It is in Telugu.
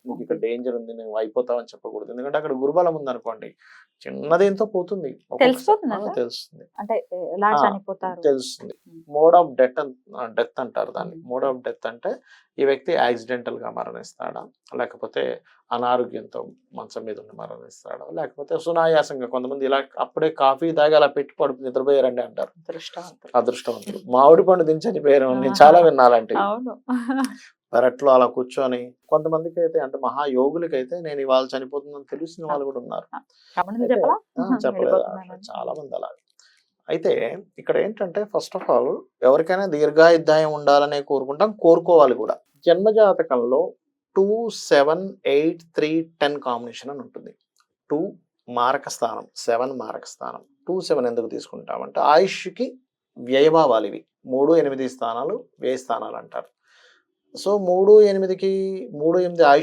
నీకు ఇక్కడ డేంజర్ ఉంది, నువ్వు అయిపోతావు అని చెప్పకూడదు. ఎందుకంటే అక్కడ గురుబలం ఉందనుకోండి, చిన్నదేంతో పోతుంది. తెలిసిపోతుందా సార్? తెలుస్తుంది, అంటే ఎలా ఆ, చనిపోతారు? తెలుస్తుంది. మోడ్ ఆఫ్ డెత్ అంటారు దాన్ని. మోడ్ ఆఫ్ డెత్ అంటే ఈ వ్యక్తి యాక్సిడెంటల్ గా మరణిస్తాడా, లేకపోతే అనారోగ్యంతో మంచం మీద ఉండి మరణిస్తాడా, లేకపోతే సునాయాసంగా. కొంతమంది ఇలా అప్పుడే కాఫీ తాగి అలా పెట్టి పడుపు నిద్రపోయారండి అంటారు. అదృష్టవంతులు. మామిడి పండు దించి చనిపోయారు. నేను చాలా విన్నాలంటే అవును. పెరట్లో అలా కూర్చొని. కొంతమందికి అయితే అంటే మహాయోగులకైతే నేను ఇవాళ చనిపోతుందని తెలిసిన వాళ్ళు కూడా ఉన్నారు. గమనించి అయితే చెప్పలా? చెప్పలేదు, వెళ్ళిపోతున్నానని. చాలా మంది అలా. అయితే ఇక్కడ ఏంటంటే ఫస్ట్ ఆఫ్ ఆల్ ఎవరికైనా దీర్ఘాయుద్ధాయం ఉండాలనే కోరుకోవాలి కూడా. జన్మజాతకంలో 2, 7, 8, 3, 10 కాంబినేషన్ అని ఉంటుంది. 2 మారక స్థానం, 7 మారక స్థానం. 2, 7 ఎందుకు తీసుకుంటామంటే ఆయుష్కి వ్యయభావాలు ఇవి. 3, 8 స్థానాలు వ్యయ స్థానాలు అంటారు. సో 3, 8కి 3, 8 ఆయుష్